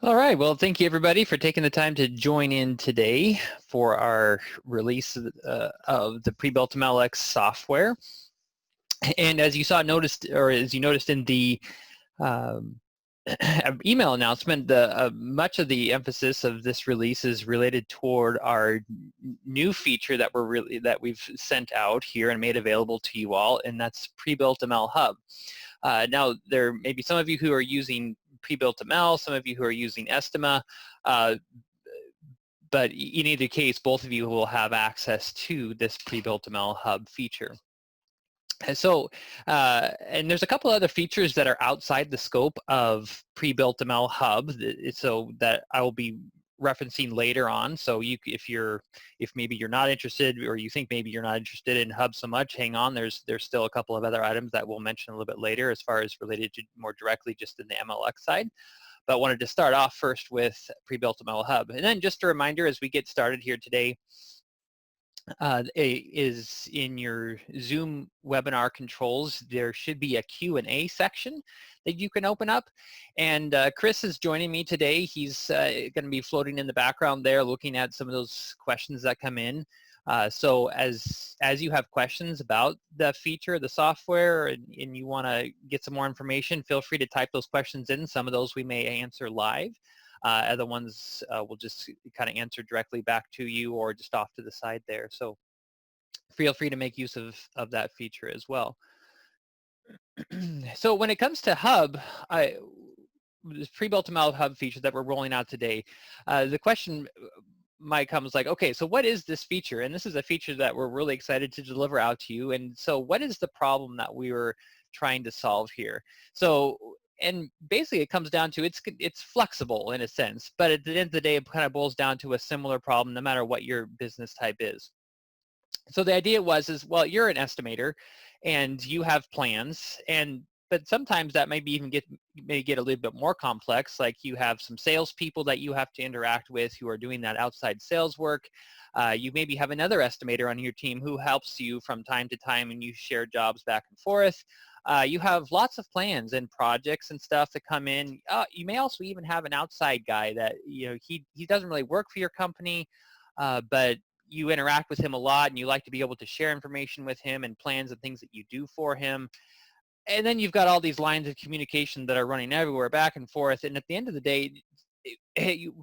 All right. Well, thank you everybody for taking the time to join in today for our release of the Pre-Built MLX software. And as you noticed in the um, email announcement, much of the emphasis of this release is related toward our new feature that we've sent out here and made available to you all, and that's PrebuiltML Hub. Now, there may be some of you who are using PrebuiltML, some of you who are using Estima, but in either case, both of you will have access to this PrebuiltML Hub feature. And there's a couple other features that are outside the scope of PrebuiltML Hub, so that I will be referencing later on. So if maybe you're not interested, or you think maybe you're not interested in Hub so much, hang on. There's still a couple of other items that we'll mention a little bit later, as far as related to more directly just in the MLX side. But wanted to start off first with PrebuiltML Hub, and then just a reminder as we get started here today. Is in your Zoom webinar controls, there should be a Q&A section that you can open up. And Chris is joining me today. He's going to be floating in the background there looking at some of those questions that come in. So as you have questions about the feature, the software, and you want to get some more information, feel free to type those questions in. Some of those we may answer live. Other ones we'll just kind of answer directly back to you or just off to the side there. So feel free to make use of that feature as well. So when it comes to Hub, this PrebuiltML Hub feature that we're rolling out today, the question might come is like, okay, so what is this feature? And this is a feature that we're really excited to deliver out to you. And so what is the problem that we were trying to solve here? So, and basically it comes down to it's flexible in a sense, but at the end of the day, it kind of boils down to a similar problem no matter what your business type is. So the idea is, well, you're an estimator and you have plans, but sometimes that may get a little bit more complex, like you have some salespeople that you have to interact with who are doing that outside sales work. You maybe have another estimator on your team who helps you from time to time, and you share jobs back and forth. You have lots of plans and projects and stuff that come in. You may also even have an outside guy that, he doesn't really work for your company, but you interact with him a lot and you like to be able to share information with him and plans and things that you do for him. And then you've got all these lines of communication that are running everywhere back and forth. And at the end of the day,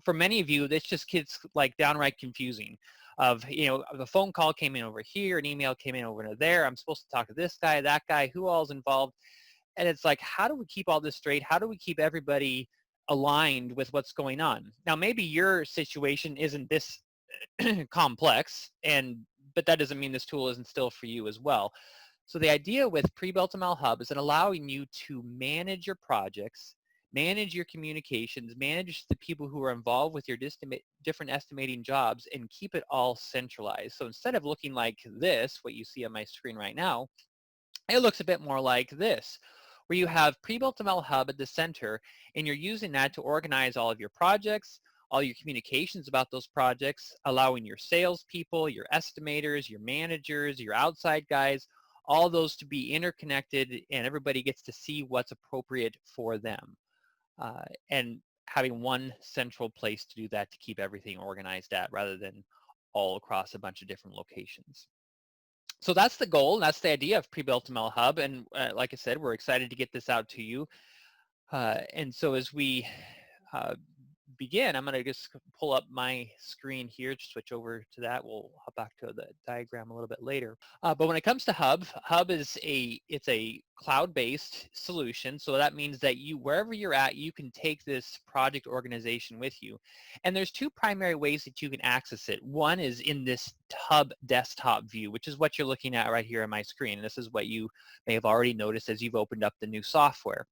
for many of you, this just gets like downright confusing of, the phone call came in over here, an email came in over there. I'm supposed to talk to this guy, that guy, who all's involved. And it's like, how do we keep all this straight? How do we keep everybody aligned with what's going on? Now, maybe your situation isn't this complex, but that doesn't mean this tool isn't still for you as well. So the idea with PrebuiltML Hub is allowing you to manage your projects, manage your communications, manage the people who are involved with your different estimating jobs, and keep it all centralized. So instead of looking like this, what you see on my screen right now, it looks a bit more like this, where you have PrebuiltML Hub at the center, and you're using that to organize all of your projects, all your communications about those projects, allowing your salespeople, your estimators, your managers, your outside guys, all those to be interconnected, and everybody gets to see what's appropriate for them. And having one central place to do that, to keep everything organized at, rather than all across a bunch of different locations. So that's the goal, and that's the idea of PrebuiltML Hub. And like I said, we're excited to get this out to you. And so as we begin, I'm going to just pull up my screen here to switch over to that. We'll hop back to the diagram a little bit later. But when it comes to Hub is it's a cloud-based solution. So that means that wherever you're at, you can take this project organization with you. And there's two primary ways that you can access it. One is in this Hub desktop view, which is what you're looking at right here on my screen. And this is what you may have already noticed as you've opened up the new software.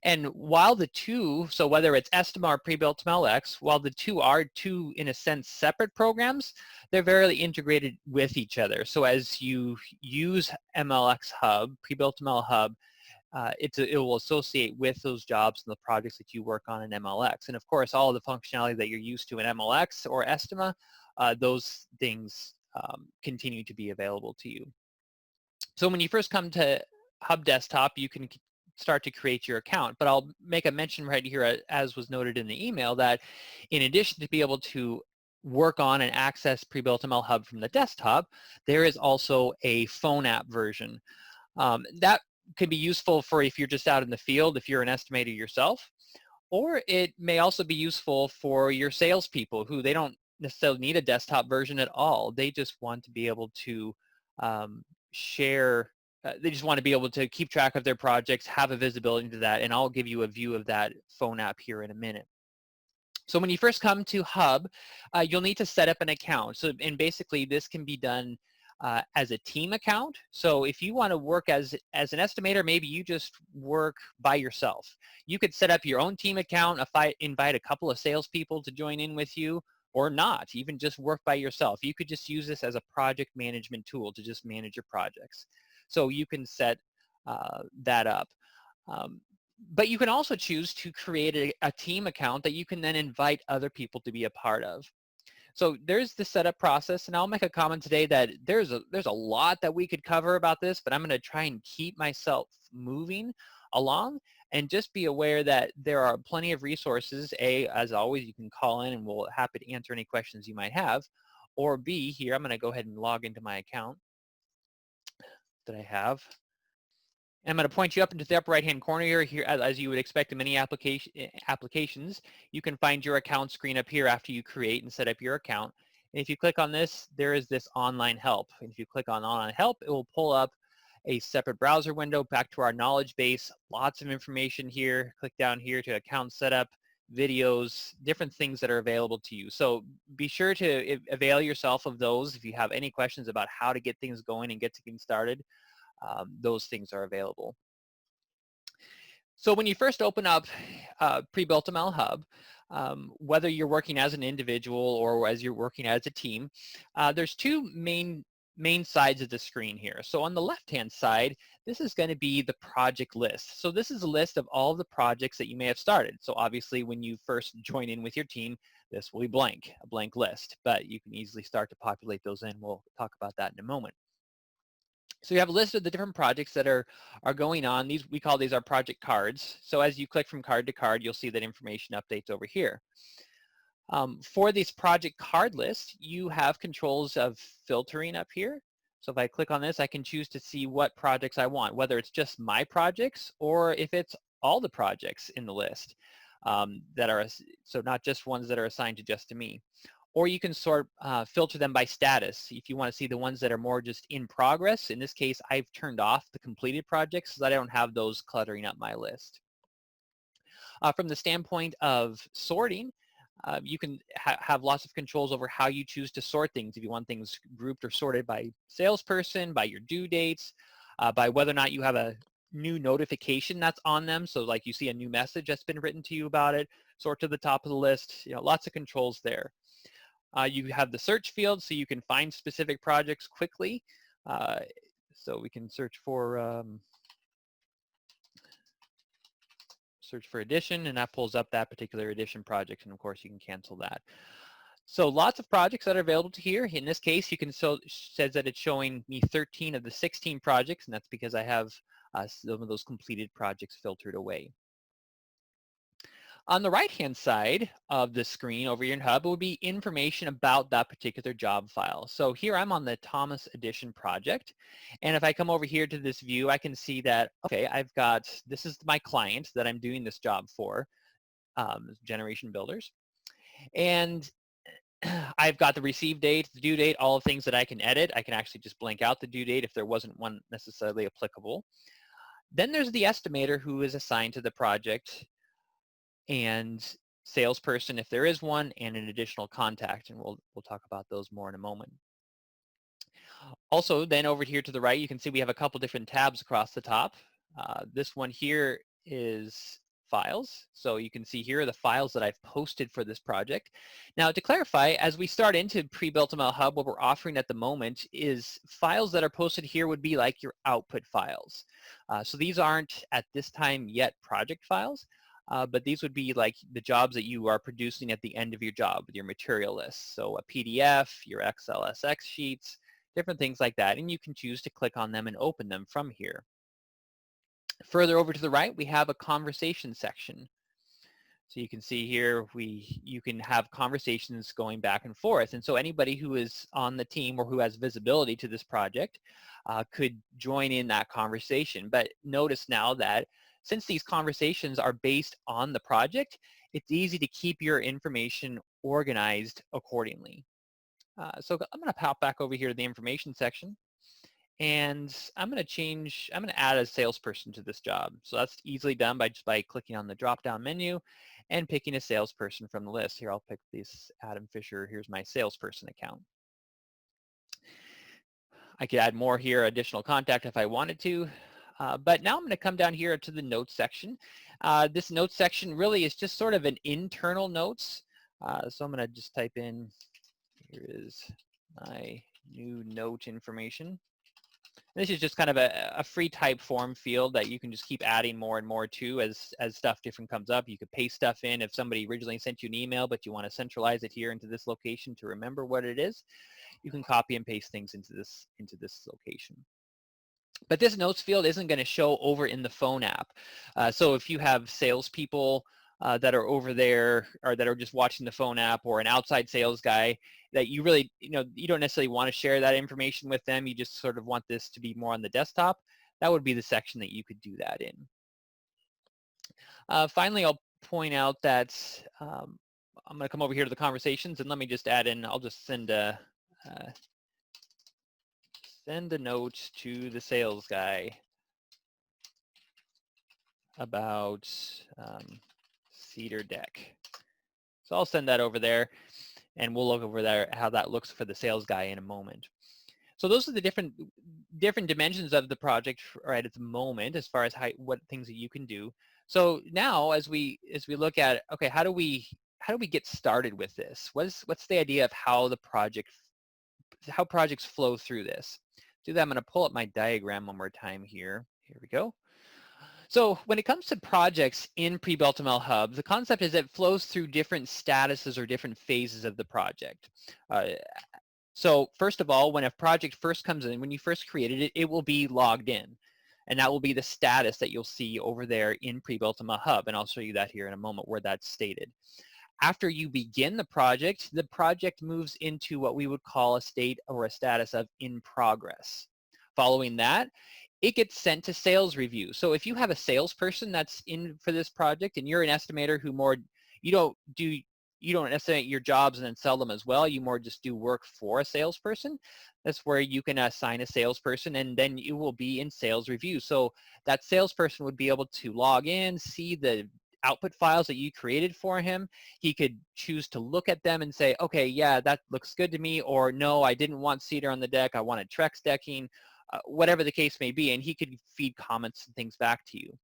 And while the two, so whether it's Estima or PrebuiltMLX, while the two are two, in a sense, separate programs, they're very integrated with each other. So as you use MLX Hub, PrebuiltML Hub, it will associate with those jobs and the projects that you work on in MLX. And of course, all of the functionality that you're used to in MLX or Estima, those things continue to be available to you. So when you first come to Hub Desktop, you can start to create your account. But I'll make a mention right here, as was noted in the email, that in addition to be able to work on and access PrebuiltML Hub from the desktop, there is also a phone app version. That could be useful for if you're just out in the field, if you're an estimator yourself, or it may also be useful for your salespeople who they don't necessarily need a desktop version at all. They just want to be able to share, they just want to be able to keep track of their projects, have a visibility into that, and I'll give you a view of that phone app here in a minute. So when you first come to Hub, you'll need to set up an account. So, and basically this can be done as a team account. So if you want to work as an estimator, maybe you just work by yourself. You could set up your own team account, invite a couple of salespeople to join in with you, or not, even just work by yourself. You could just use this as a project management tool to just manage your projects. So you can set that up. But you can also choose to create a team account that you can then invite other people to be a part of. So there's the setup process, and I'll make a comment today that there's a lot that we could cover about this, but I'm going to try and keep myself moving along, and just be aware that there are plenty of resources. A, as always, you can call in and we'll happy to answer any questions you might have. Or B, here, I'm going to go ahead and log into my account that I have. I'm going to point you up into the upper right-hand corner here, as you would expect in many applications. You can find your account screen up here after you create and set up your account. And if you click on this, there is this online help. And if you click on online help, it will pull up a separate browser window back to our knowledge base. Lots of information here. Click down here to account setup, videos, different things that are available to you. So be sure to avail yourself of those. If you have any questions about how to get things going and get things started, those things are available. So when you first open up PrebuiltML Hub, whether you're working as an individual or as you're working as a team, there's two main sides of the screen here. So on the left-hand side, this is going to be the project list. So this is a list of all the projects that you may have started. So obviously when you first join in with your team, this will be a blank list, but you can easily start to populate those in. We'll talk about that in a moment. So you have a list of the different projects that are going on. We call these our project cards. So as you click from card to card, you'll see that information updates over here. For this project card list, you have controls of filtering up here. So if I click on this, I can choose to see what projects I want, whether it's just my projects or if it's all the projects in the list that are, so not just ones that are assigned to just to me. Or you can filter them by status. If you want to see the ones that are more just in progress, in this case, I've turned off the completed projects so that I don't have those cluttering up my list. From the standpoint of sorting, you can have lots of controls over how you choose to sort things. If you want things grouped or sorted by salesperson, by your due dates, by whether or not you have a new notification that's on them. So like you see a new message that's been written to you about it, sort to the top of the list, lots of controls there. You have the search field, so you can find specific projects quickly. So we can search for edition, and that pulls up that particular edition project, and of course you can cancel that. So lots of projects that are available to here. In this case, you can says that it's showing me 13 of the 16 projects, and that's because I have some of those completed projects filtered away. On the right-hand side of the screen over here in Hub would be information about that particular job file. So here I'm on the Thomas Edition project. And if I come over here to this view, I can see that, okay, this is my client that I'm doing this job for, Generation Builders. And I've got the receive date, the due date, all the things that I can edit. I can actually just blank out the due date if there wasn't one necessarily applicable. Then there's the estimator who is assigned to the project, and salesperson if there is one, and an additional contact, and we'll talk about those more in a moment. Also, then over here to the right, you can see we have a couple different tabs across the top. This one here is files. So you can see here are the files that I've posted for this project. Now to clarify, as we start into PrebuiltML Hub, what we're offering at the moment is files that are posted here would be like your output files. So these aren't at this time yet project files. But these would be like the jobs that you are producing at the end of your job with your material list. So a PDF, your XLSX sheets, different things like that. And you can choose to click on them and open them from here. Further over to the right, we have a conversation section. So you can see here, you can have conversations going back and forth. And so anybody who is on the team or who has visibility to this project could join in that conversation. But notice now that since these conversations are based on the project, it's easy to keep your information organized accordingly. So I'm going to pop back over here to the information section. And I'm going to add a salesperson to this job. So that's easily done by clicking on the drop-down menu and picking a salesperson from the list. Here, I'll pick this Adam Fisher. Here's my salesperson account. I could add more here, additional contact if I wanted to. But now I'm going to come down here to the notes section. This notes section really is just sort of an internal notes. So I'm going to just type in, here is my new note information. This is just kind of a free type form field that you can just keep adding more and more to as stuff different comes up. You could paste stuff in if somebody originally sent you an email, but you want to centralize it here into this location to remember what it is. You can copy and paste things into this location. But this notes field isn't going to show over in the phone app. So if you have salespeople that are over there or that are just watching the phone app, or an outside sales guy that you really, you don't necessarily want to share that information with them. You just sort of want this to be more on the desktop. That would be the section that you could do that in. Finally, I'll point out that I'm going to come over here to the conversations, and let me just add in, I'll just send a note to the sales guy about Cedar Deck. So I'll send that over there, and we'll look over there how that looks for the sales guy in a moment. So those are the different dimensions of the project right at the moment, as far as what things that you can do. So now, as we look at, okay, how do we get started with this? What's the idea of how projects flow through this? To do that, I'm going to pull up my diagram one more time here. Here we go. So when it comes to projects in PrebuiltML Hub, the concept is it flows through different statuses or different phases of the project. So first of all, when a project first comes in, when you first created it, it will be logged in. And that will be the status that you'll see over there in PrebuiltML Hub. And I'll show you that here in a moment where that's stated. After you begin the project moves into what we would call a state or a status of in progress. Following that, it gets sent to sales review. So if you have a salesperson that's in for this project and you're an estimator who you don't estimate your jobs and then sell them as well, you more just do work for a salesperson, that's where you can assign a salesperson, and then you will be in sales review. So that salesperson would be able to log in, see the output files that you created for him. He could choose to look at them and say, okay, yeah, that looks good to me, or no, I didn't want cedar on the deck, I wanted Trex decking, whatever the case may be, and he could feed comments and things back to you.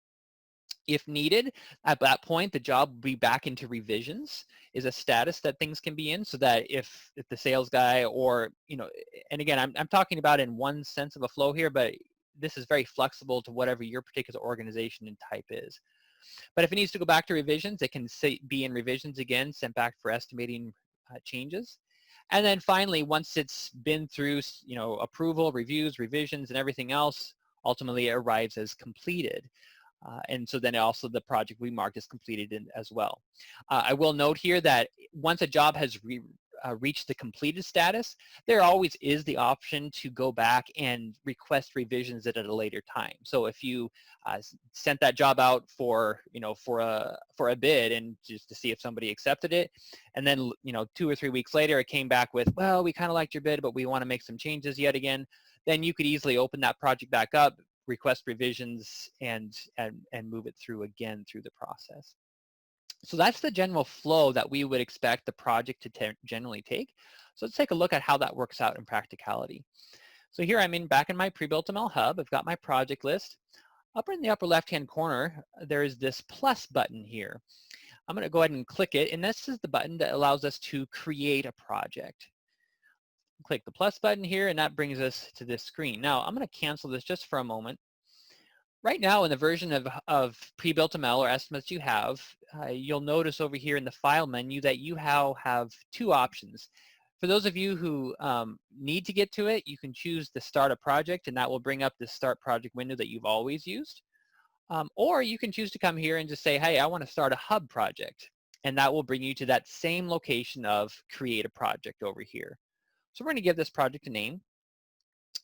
If needed, at that point, the job will be back into revisions, is a status that things can be in, so that if the sales guy or, and again, I'm talking about in one sense of a flow here, but this is very flexible to whatever your particular organization and type is. But if it needs to go back to revisions, it can be in revisions again, sent back for estimating changes. And then finally, once it's been through, approval, reviews, revisions, and everything else, ultimately it arrives as completed. And so then also the project we marked as completed as well. I will note here that once a job has reached the completed status, there always is the option to go back and request revisions at a later time. So if you sent that job out for a bid and just to see if somebody accepted it, and then 2 or 3 weeks later it came back with, well, we kind of liked your bid, but we want to make some changes yet again, then you could easily open that project back up, request revisions, and move it through again through the process. So that's the general flow that we would expect the project to generally take. So let's take a look at how that works out in practicality. So here I'm back in my PrebuiltML Hub. I've got my project list. Up in the upper left-hand corner, there is this plus button here. I'm going to go ahead and click it, and this is the button that allows us to create a project. Click the plus button here, and that brings us to this screen. Now, I'm going to cancel this just for a moment. Right now, in the version of PrebuiltML or estimates you have, you'll notice over here in the file menu that you have 2 options. For those of you who need to get to it, you can choose to start a project, and that will bring up the start project window that you've always used. Or you can choose to come here and just say, hey, I want to start a hub project. And that will bring you to that same location of create a project over here. So we're going to give this project a name.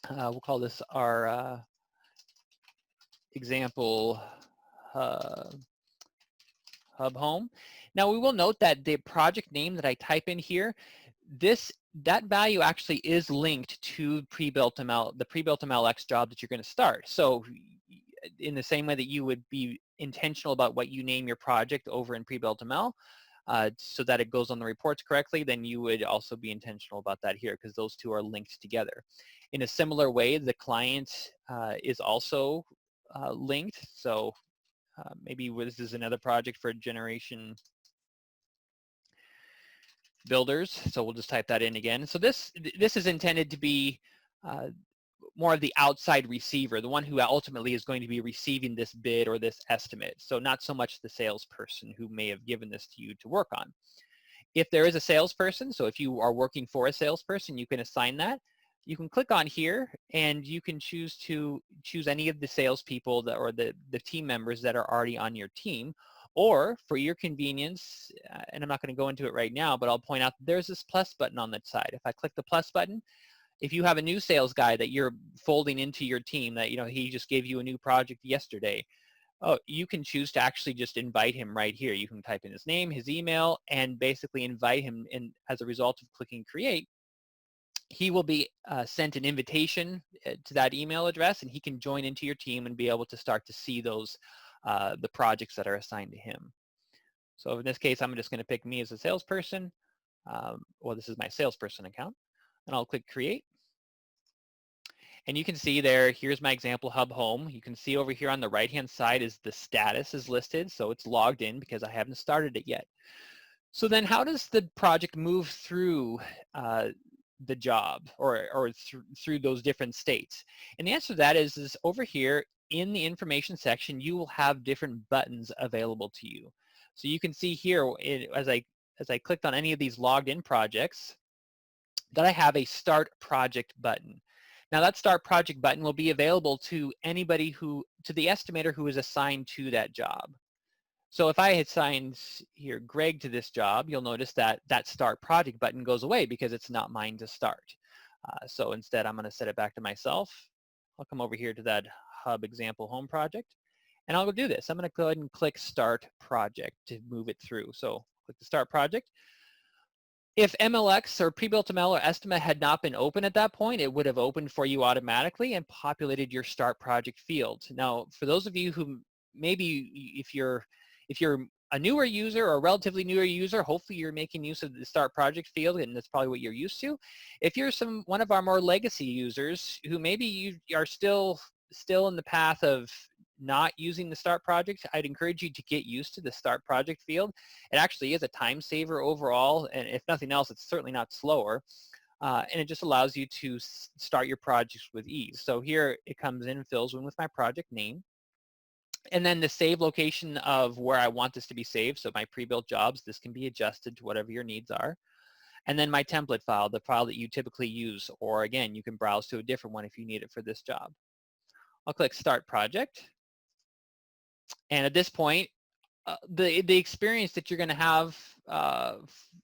We'll call this our example hub home. Now we will note that the project name that I type in here, that value actually is linked to PrebuiltML, the PrebuiltMLX job that you're going to start. So in the same way that you would be intentional about what you name your project over in PrebuiltML, so that it goes on the reports correctly, then you would also be intentional about that here because those two are linked together. In a similar way, the client is also linked. So maybe this is another project for generation builders. So we'll just type that in again. So this is intended to be more of the outside receiver, the one who ultimately is going to be receiving this bid or this estimate. So not so much the salesperson who may have given this to you to work on. If there is a salesperson, so if you are working for a salesperson, you can assign that. You can click on here and you can choose any of the salespeople that, or the team members that are already on your team. Or for your convenience, and I'm not going to go into it right now, but I'll point out there's this plus button on that side. If I click the plus button, if you have a new sales guy that you're folding into your team that, he just gave you a new project yesterday, you can choose to actually just invite him right here. You can type in his name, his email, and basically invite him. And as a result of clicking create, he will be sent an invitation to that email address, and he can join into your team and be able to start to see those the projects that are assigned to him. So in this case, I'm just going to pick me as a salesperson. Well, this is my salesperson account, and I'll click create. And you can see there, here's my example hub home. You can see over here on the right-hand side is the status is listed. So it's logged in because I haven't started it yet. So then how does the project move through the job or through those different states? And the answer to that is over here in the information section, you will have different buttons available to you. So you can see here, as I clicked on any of these logged in projects, that I have a start project button. Now that start project button will be available to anybody to the estimator who is assigned to that job. So if I had assigned here Greg to this job, you'll notice that that start project button goes away because it's not mine to start. So instead I'm going to set it back to myself. I'll come over here to that hub example home project, and I'll go do this. I'm going to go ahead and click start project to move it through. So click the start project. If MLX or PrebuiltML or Estima had not been open at that point, it would have opened for you automatically and populated your start project field. Now, for those of you who maybe if you're a newer user or a relatively newer user, hopefully you're making use of the start project field, and that's probably what you're used to. If you're one of our more legacy users who maybe you are still in the path of not using the start project, I'd encourage you to get used to the start project field. It actually is a time saver overall, and if nothing else, it's certainly not slower. And it just allows you to start your projects with ease. So here it comes in and fills in with my project name. And then the save location of where I want this to be saved. So my pre-built jobs, this can be adjusted to whatever your needs are. And then my template file, the file that you typically use, or again, you can browse to a different one if you need it for this job. I'll click Start Project. And at this point, the experience that you're going to have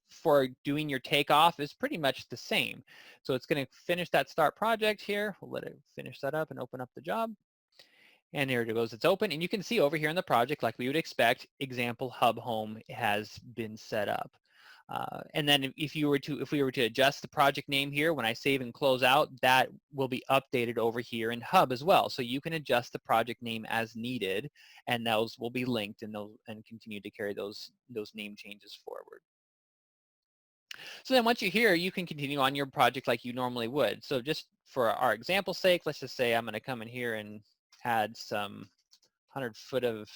for doing your takeoff is pretty much the same. So it's going to finish that start project here. We'll let it finish that up and open up the job. And here it goes, it's open. And you can see over here in the project, like we would expect, example hub home has been set up. And then if we were to adjust the project name here, when I save and close out, that will be updated over here in hub as well. So you can adjust the project name as needed, and those will be linked and continue to carry those name changes forward. So then once you're here, you can continue on your project like you normally would. So just for our example's sake, let's just say I'm going to come in here and add some 100-foot of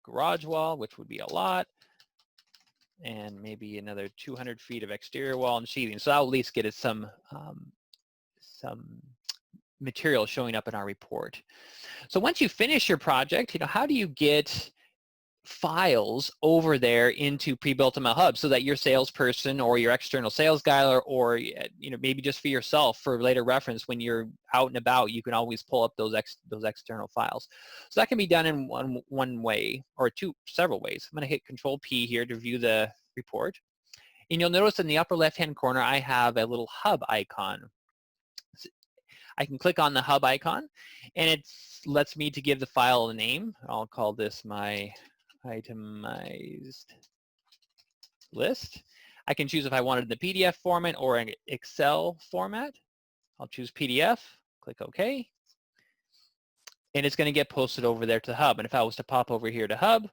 garage wall, which would be a lot, and maybe another 200 feet of exterior wall and sheathing. So I'll at least get it some material showing up in our report. So once you finish your project, how do you get files over there into PrebuiltML Hub so that your salesperson or your external sales guy or maybe just for yourself for later reference when you're out and about, you can always pull up those external files. So that can be done in one way or several ways. I'm going to hit Control P here to view the report. And you'll notice in the upper left-hand corner, I have a little hub icon. I can click on the hub icon, and it lets me to give the file a name. I'll call this my itemized list. I can choose if I wanted the PDF format or an Excel format. I'll choose PDF, click OK, and it's going to get posted over there to Hub. And if I was to pop over here to Hub,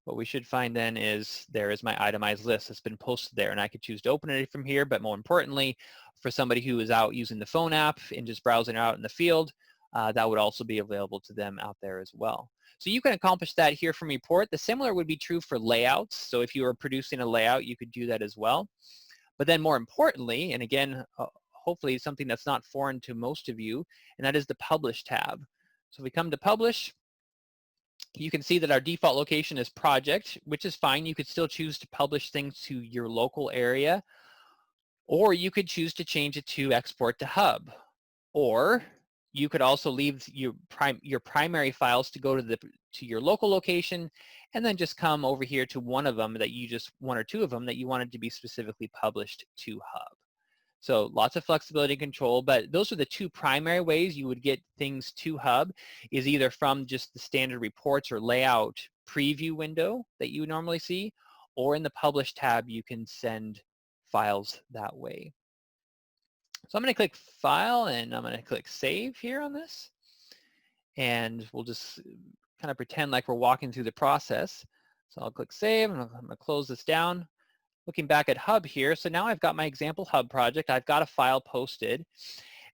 what we should find then is there is my itemized list that's been posted there, and I could choose to open it from here, but more importantly, for somebody who is out using the phone app and just browsing out in the field, that would also be available to them out there as well. So you can accomplish that here from Report. The similar would be true for layouts. So if you were producing a layout, you could do that as well. But then more importantly, and again, hopefully something that's not foreign to most of you, and that is the Publish tab. So if we come to Publish, you can see that our default location is project, which is fine. You could still choose to publish things to your local area, or you could choose to change it to export to Hub, or you could also leave your primary files to go to your local location, and then just come over here to one or two of them that you wanted to be specifically published to Hub. So lots of flexibility and control, but those are the two primary ways you would get things to Hub, is either from just the standard reports or layout preview window that you normally see, or in the Publish tab, you can send files that way. So I'm going to click File, and I'm going to click Save here on this. And we'll just kind of pretend like we're walking through the process. So I'll click Save, and I'm going to close this down. Looking back at Hub here, so now I've got my example Hub project. I've got a file posted.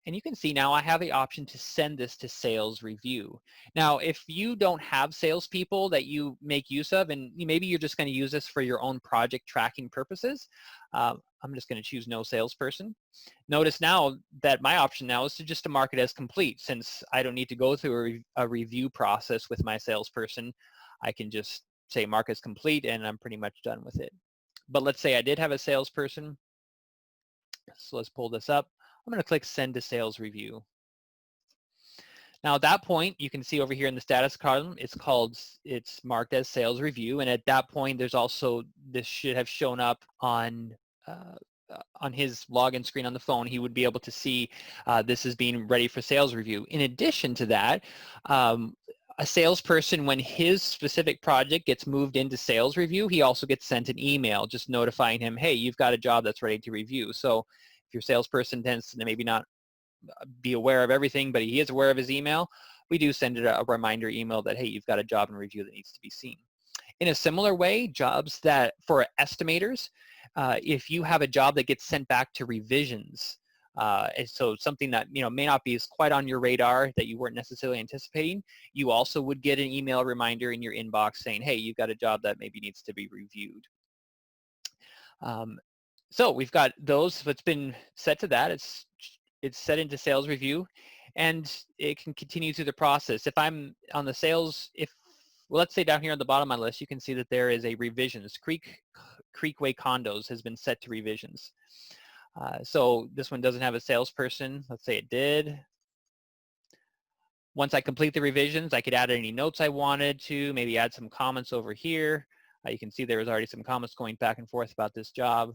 And you can see now I have the option to send this to sales review. Now, if you don't have salespeople that you make use of, and maybe you're just going to use this for your own project tracking purposes, I'm just going to choose no salesperson. Notice now that my option now is to mark it as complete. Since I don't need to go through a review process with my salesperson, I can just say mark as complete, and I'm pretty much done with it. But let's say I did have a salesperson. So let's pull this up. I'm going to click Send to Sales Review. Now at that point, you can see over here in the status column, it's marked as Sales Review, and at that point, there's also, this should have shown up on his login screen on the phone. He would be able to see this is being ready for sales review. In addition to that, a salesperson, when his specific project gets moved into sales review, he also gets sent an email just notifying him, hey, you've got a job that's ready to review. So if your salesperson tends to maybe not be aware of everything, but he is aware of his email, we do send it a reminder email that, hey, you've got a job in review that needs to be seen. In a similar way, jobs that for estimators, if you have a job that gets sent back to revisions, and so something that may not be as quite on your radar that you weren't necessarily anticipating, you also would get an email reminder in your inbox saying, hey, you've got a job that maybe needs to be reviewed. So we've got those. What's been set to that, it's set into sales review, and it can continue through the process. If I'm on the sales, well, let's say down here on the bottom of my list, you can see that there is a revisions. Creekway Condos has been set to revisions. So this one doesn't have a salesperson. Let's say it did. Once I complete the revisions, I could add any notes I wanted to, maybe add some comments over here. You can see there was already some comments going back and forth about this job.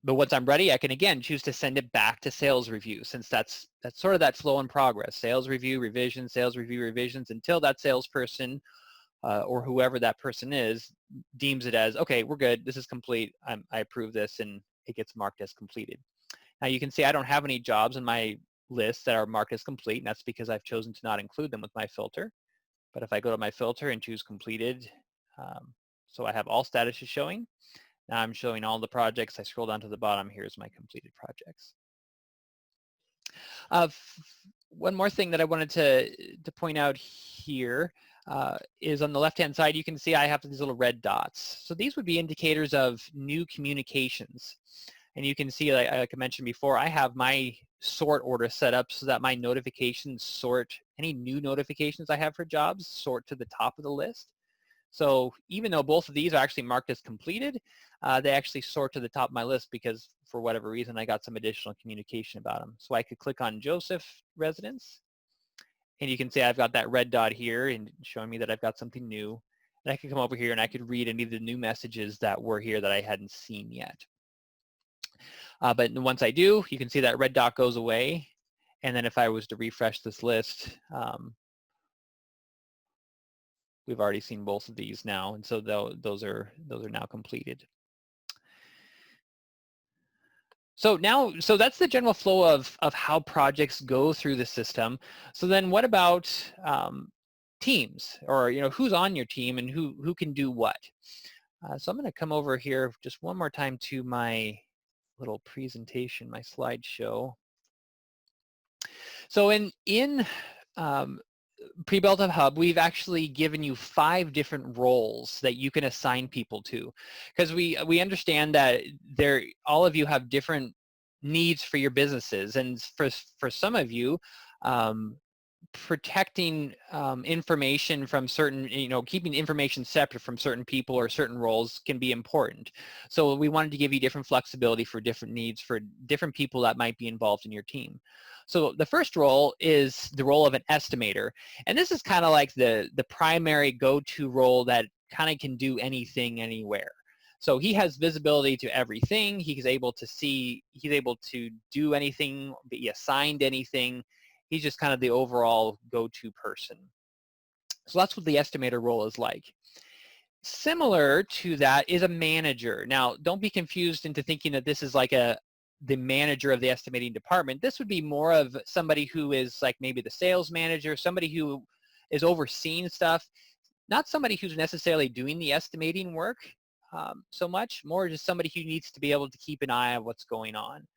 But once I'm ready, I can again choose to send it back to sales review, since that's sort of that flow in progress. Sales review, revisions, sales review, revisions, until that salesperson or whoever that person is deems it as, okay, we're good, this is complete, I approve this, and it gets marked as completed. Now you can see I don't have any jobs in my list that are marked as complete, and that's because I've chosen to not include them with my filter. But if I go to my filter and choose completed, so I have all statuses showing. Now I'm showing all the projects. I scroll down to the bottom. Here's my completed projects. One more thing that I wanted to point out here is on the left-hand side, you can see I have these little red dots. So these would be indicators of new communications. And you can see, like I mentioned before, I have my sort order set up so that my notifications sort, any new notifications I have for jobs, sort to the top of the list. So even though both of these are actually marked as completed, they actually sort to the top of my list because for whatever reason I got some additional communication about them. So I could click on Joseph residence, and you can see I've got that red dot here and showing me that I've got something new. And I could come over here and I could read any of the new messages that were here that I hadn't seen yet. But once I do, you can see that red dot goes away. And then if I was to refresh this list, we've already seen both of these now. And so those are now completed. So that's the general flow of how projects go through the system. So then what about teams, or who's on your team and who can do what? So I'm going to come over here just one more time to my little presentation, my slideshow. So in PrebuiltML Hub, we've actually given you 5 different roles that you can assign people to, because we understand that all of you have different needs for your businesses, and for some of you, protecting information from certain, keeping information separate from certain people or certain roles can be important. So we wanted to give you different flexibility for different needs for different people that might be involved in your team. So the first role is the role of an estimator. And this is kind of like the primary go-to role that kind of can do anything anywhere. So he has visibility to everything. He's able to do anything, be assigned anything. He's just kind of the overall go-to person. So that's what the estimator role is like. Similar to that is a manager. Now, don't be confused into thinking that this is like the manager of the estimating department. This would be more of somebody who is like maybe the sales manager, somebody who is overseeing stuff, not somebody who's necessarily doing the estimating work so much, more just somebody who needs to be able to keep an eye on what's going on.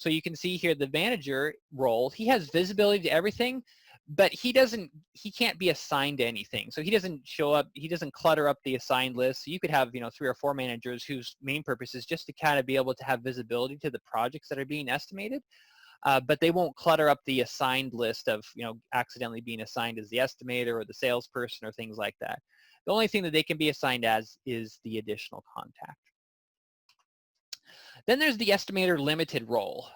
So you can see here the manager role, he has visibility to everything, but he can't be assigned to anything. So he doesn't show up, he doesn't clutter up the assigned list. So you could have 3 or 4 managers whose main purpose is just to kind of be able to have visibility to the projects that are being estimated, but they won't clutter up the assigned list of accidentally being assigned as the estimator or the salesperson or things like that. The only thing that they can be assigned as is the additional contact. Then there's the estimator limited role.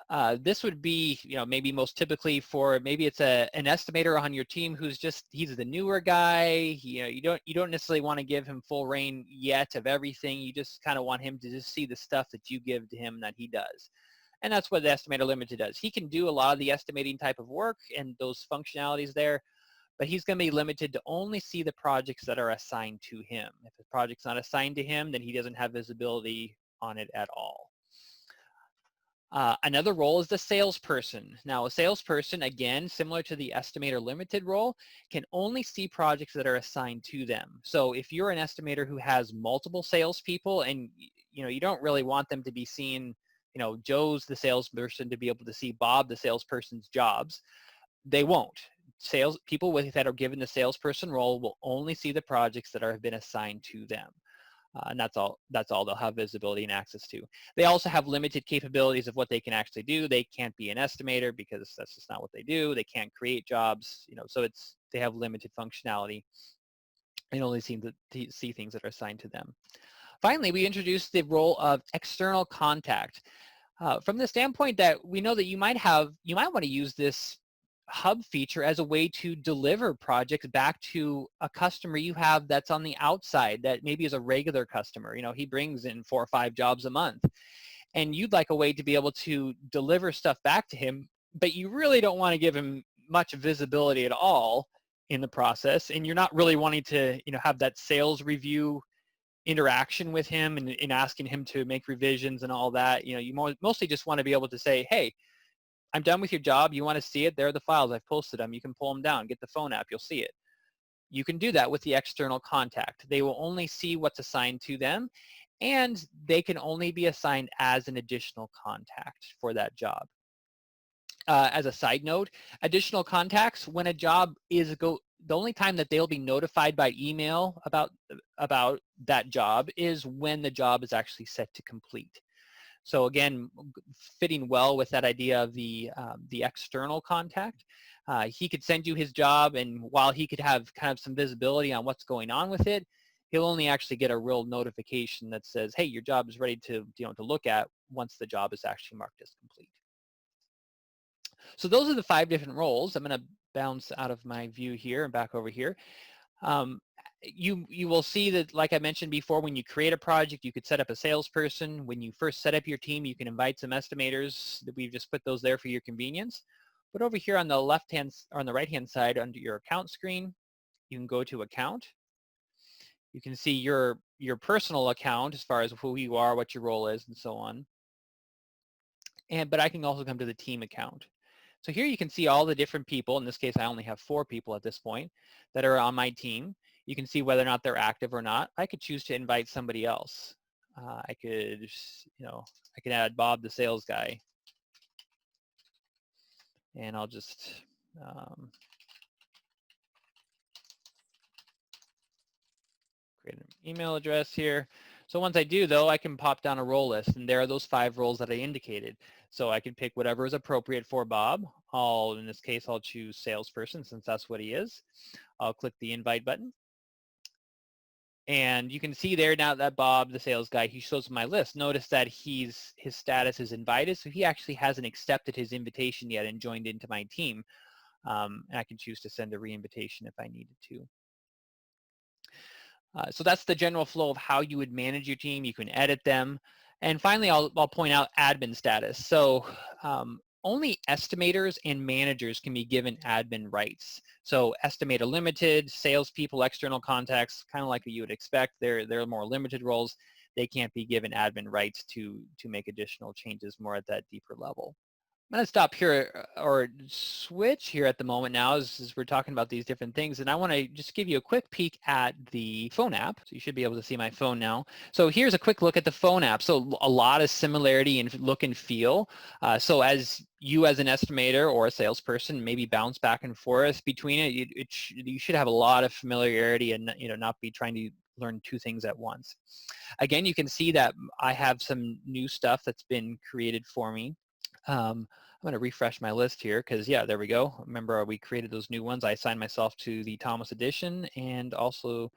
This would be, maybe most typically for, maybe it's an estimator on your team who's he's the newer guy. You don't necessarily want to give him full reign yet of everything. You just kind of want him to just see the stuff that you give to him that he does. And that's what the estimator limited does. He can do a lot of the estimating type of work and those functionalities there, but he's going to be limited to only see the projects that are assigned to him. If the project's not assigned to him, then he doesn't have visibility on it at all. Another role is the salesperson. Now, a salesperson, again, similar to the estimator limited role, can only see projects that are assigned to them. So if you're an estimator who has multiple salespeople and you don't really want them to be seeing, Joe's the salesperson to be able to see Bob, the salesperson's jobs, they won't. People that are given the salesperson role will only see the projects that have been assigned to them. And that's all they'll have visibility and access to. They also have limited capabilities of what they can actually do. They can't be an estimator because that's just not what they do. They can't create jobs, so they have limited functionality and only seem to see things that are assigned to them. Finally, we introduced the role of external contact. From the standpoint that we know that you might want to use this hub feature as a way to deliver projects back to a customer you have that's on the outside that maybe is a regular customer. He brings in 4 or 5 jobs a month, and you'd like a way to be able to deliver stuff back to him, but you really don't want to give him much visibility at all in the process, and you're not really wanting to have that sales review interaction with him and asking him to make revisions and all that. You mostly just want to be able to say, hey, I'm done with your job. You want to see it? There are the files. I've posted them. You can pull them down. Get the phone app. You'll see it. You can do that with the external contact. They will only see what's assigned to them, and they can only be assigned as an additional contact for that job. As a side note, additional contacts, when a job the only time that they'll be notified by email about that job is when the job is actually set to complete. So again, fitting well with that idea of the external contact. He could send you his job, and while he could have kind of some visibility on what's going on with it, He'll only actually get a real notification that says, hey, your job is ready to, to look at once the job is actually marked as complete. So those are the 5 different roles. I'm going to bounce out of my view here and back over here. You will see that, like I mentioned before, when you create a project, you could set up a salesperson. When you first set up your team, you can invite some estimators. We've just put those there for your convenience. But over here on the left-hand or on the right-hand side under your account screen, you can go to account. You can see your personal account as far as who you are, what your role is, and so on. But I can also come to the team account. So here you can see all the different people. In this case, I only have 4 people at this point that are on my team. You can see whether or not they're active or not. I could choose to invite somebody else. I could, I can add Bob, the sales guy. And I'll just create an email address here. So once I do, though, I can pop down a role list, and there are those 5 roles that I indicated. So I can pick whatever is appropriate for Bob. In this case, I'll choose salesperson since that's what he is. I'll click the invite button. And you can see there now that Bob, the sales guy, he shows my list. Notice that his status is invited, so he actually hasn't accepted his invitation yet and joined into my team. And I can choose to send a re-invitation if I needed to. So that's the general flow of how you would manage your team. You can edit them. And finally, I'll point out admin status. So only estimators and managers can be given admin rights. So estimator limited, salespeople, external contacts, kind of like what you would expect. They're more limited roles. They can't be given admin rights to make additional changes more at that deeper level. I'm going to stop here or switch here at the moment now as we're talking about these different things. And I want to just give you a quick peek at the phone app. So you should be able to see my phone now. So here's a quick look at the phone app. So a lot of similarity in look and feel. So as you as an estimator or a salesperson maybe bounce back and forth between it, you should have a lot of familiarity and not be trying to learn 2 things at once. Again, you can see that I have some new stuff that's been created for me. I'm going to refresh my list here because, yeah, there we go. Remember, we created those new ones. I assigned myself to the Thomas edition, and also,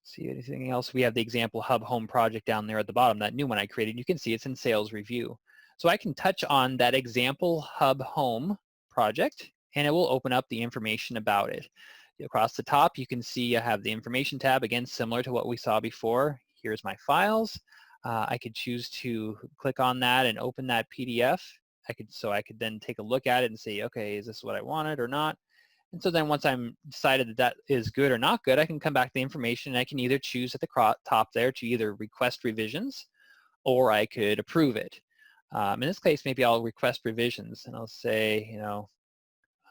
see anything else? We have the example Hub Home project down there at the bottom, that new one I created. You can see it's in Sales Review. So I can touch on that example Hub Home project, and it will open up the information about it. Across the top, you can see I have the information tab, again, similar to what we saw before. Here's my files. I could choose to click on that and open that PDF. I could then take a look at it and say, okay, is this what I wanted or not? And so then once I'm decided that that is good or not good, I can come back to the information, and I can either choose at the top there to either request revisions or I could approve it. In this case, maybe I'll request revisions, and I'll say,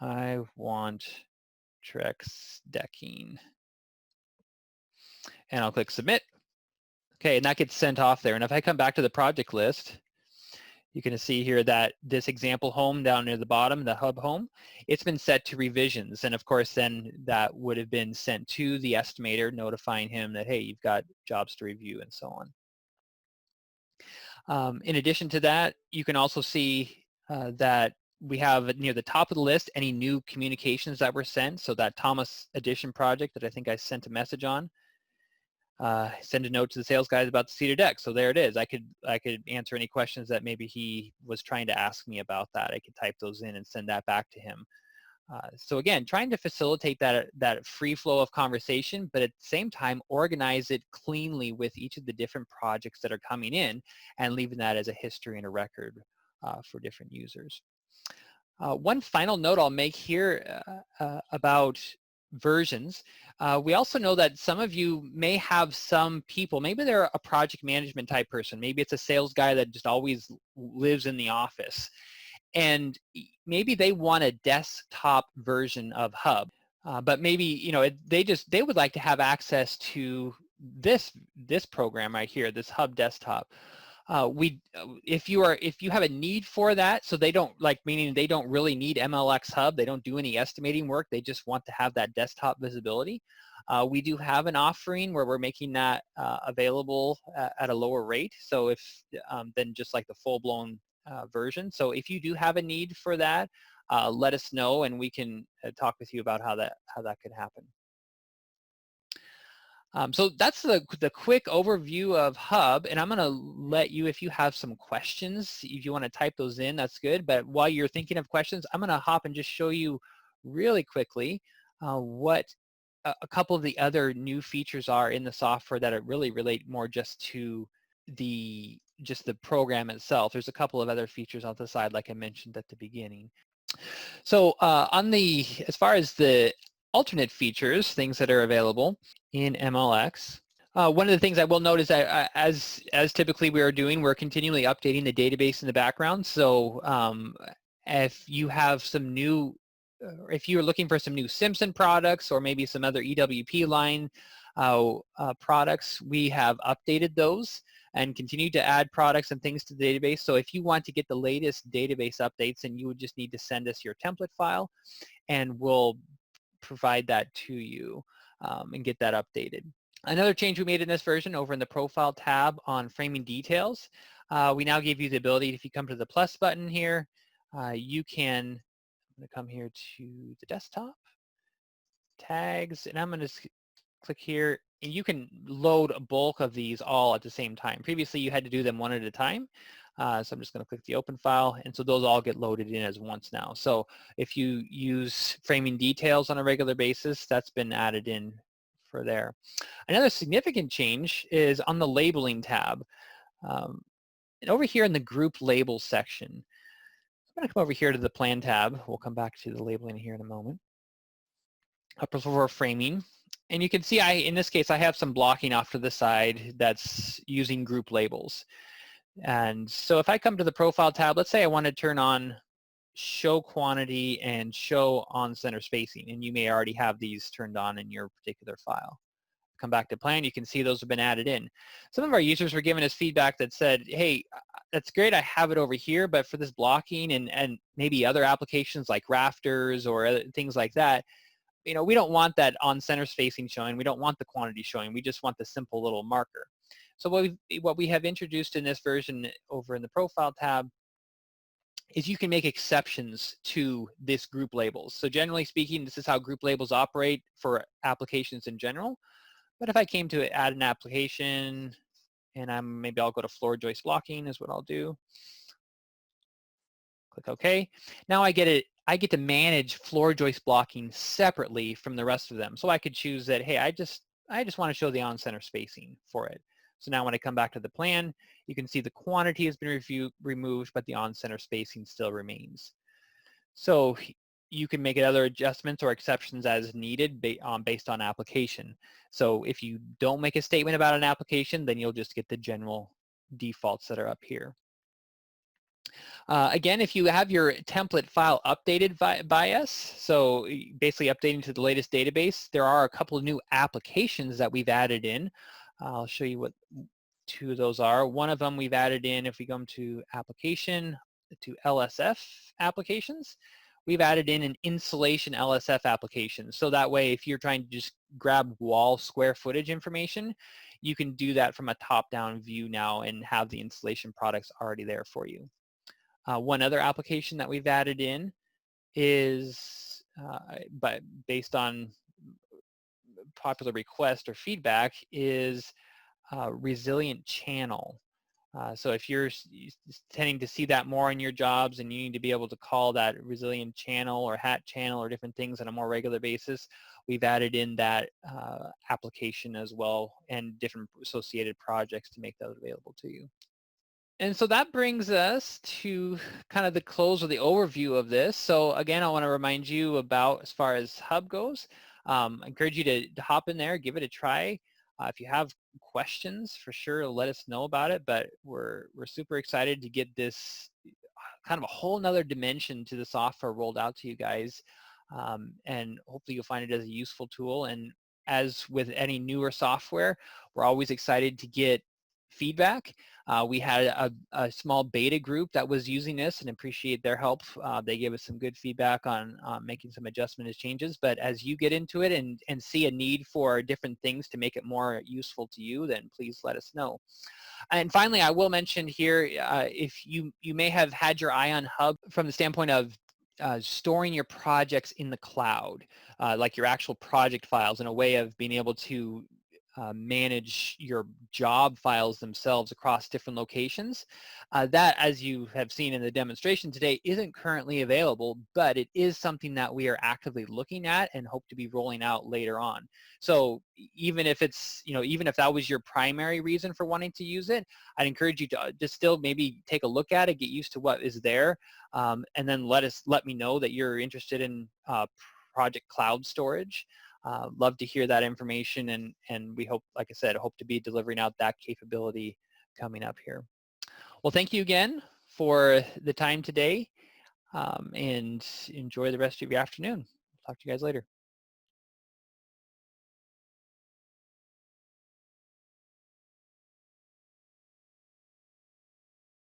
I want Trex decking. And I'll click submit. Okay, and that gets sent off there. And if I come back to the project list, you can see here that this example home down near the bottom, the Hub Home, it's been set to revisions. And of course, then that would have been sent to the estimator, notifying him that, hey, you've got jobs to review and so on. In addition to that, you can also see that we have near the top of the list any new communications that were sent. So that Thomas Edition project that I think I sent a message on. Send a note to the sales guys about the cedar deck. So there it is. I could answer any questions that maybe he was trying to ask me about that. I could type those in and send that back to him. So again, trying to facilitate that free flow of conversation, but at the same time, organize it cleanly with each of the different projects that are coming in and leaving that as a history and a record for different users. One final note I'll make here about versions. We also know that some of you may have some people, maybe they're a project management type person, maybe it's a sales guy that just always lives in the office, and maybe they want a desktop version of Hub, but maybe they would like to have access to this program right here, this Hub desktop. If you have a need for that, so they don't meaning they don't really need MLX Hub, they don't do any estimating work, they just want to have that desktop visibility. We do have an offering where we're making that available at a lower rate. So than just like the full-blown version. So if you do have a need for that, let us know, and we can talk with you about how that could happen. So that's the quick overview of Hub, and I'm going to let you, if you have some questions, if you want to type those in, that's good. But while you're thinking of questions, I'm going to hop and just show you really quickly what a couple of the other new features are in the software that really relate more just to the program itself. There's a couple of other features on the side, like I mentioned at the beginning. So as far as the alternate features, things that are available in MLX, one of the things I will note is that as typically we are doing, we're continually updating the database in the background. So if you have some new, if you're looking for some new Simpson products or maybe some other EWP line products, we have updated those and continue to add products and things to the database. So if you want to get the latest database updates, then you would just need to send us your template file and we'll provide that to you and get that updated. Another change we made in this version over in the Profile tab on Framing Details, we now give you the ability, if you come to the plus button here, you can, I'm going to come here to the desktop, tags, and I'm going to click here, and you can load a bulk of these all at the same time. Previously, you had to do them one at a time. So I'm just going to click the open file, and so those all get loaded in as once now. So if you use Framing Details on a regular basis, that's been added in for there. Another significant change is on the Labeling tab. And over here in the Group Labels section, I'm going to come over here to the Plan tab. We'll come back to the labeling here in a moment. Up for framing. And you can see in this case, I have some blocking off to the side that's using group labels. And so if I come to the Profile tab, let's say I want to turn on Show Quantity and Show On Center Spacing, and you may already have these turned on in your particular file. Come back to Plan, you can see those have been added in. Some of our users were giving us feedback that said, hey, that's great, I have it over here, but for this blocking and maybe other applications like rafters or other things like that, we don't want that on center spacing showing. We don't want the quantity showing. We just want the simple little marker. So what we have introduced in this version over in the Profile tab is you can make exceptions to this group labels. So generally speaking, this is how group labels operate for applications in general. But if I came to add an application, and maybe I'll go to floor joist blocking is what I'll do. Click OK. Now I get to manage floor joist blocking separately from the rest of them. So I could choose that, hey, I just want to show the on-center spacing for it. So now when I come back to the plan, you can see the quantity has been removed, but the on-center spacing still remains. So you can make other adjustments or exceptions as needed based on application. So if you don't make a statement about an application, then you'll just get the general defaults that are up here. Again, if you have your template file updated by us, so basically updating to the latest database, there are a couple of new applications that we've added in. I'll show you what two of those are. One of them we've added in, if we come to application, to LSF applications, we've added in an insulation LSF application. So that way, if you're trying to just grab wall square footage information, you can do that from a top-down view now and have the insulation products already there for you. One other application that we've added in is, but based on popular request or feedback, is resilient channel. So if you're tending to see that more in your jobs and you need to be able to call that resilient channel or hat channel or different things on a more regular basis, we've added in that application as well and different associated projects to make those available to you. And so that brings us to kind of the close or the overview of this. So again, I want to remind you about, as far as Hub goes, I encourage you to hop in there, give it a try. If you have questions, for sure, let us know about it. But we're super excited to get this kind of a whole nother dimension to the software rolled out to you guys. And hopefully you'll find it as a useful tool. And as with any newer software, we're always excited to get feedback. We had a small beta group that was using this and appreciate their help. They gave us some good feedback on making some adjustment changes. But as you get into it and see a need for different things to make it more useful to you, then please let us know. And finally, I will mention here, if you may have had your eye on Hub from the standpoint of storing your projects in the cloud, like your actual project files, in a way of being able to manage your job files themselves across different locations. That, as you have seen in the demonstration today, isn't currently available, but it is something that we are actively looking at and hope to be rolling out later on. So even if it's, even if that was your primary reason for wanting to use it, I'd encourage you to just still maybe take a look at it, get used to what is there, and then let me know that you're interested in Project Cloud Storage. Love to hear that information, and we hope, like I said, hope to be delivering out that capability coming up here. Well, thank you again for the time today, and enjoy the rest of your afternoon. Talk to you guys later.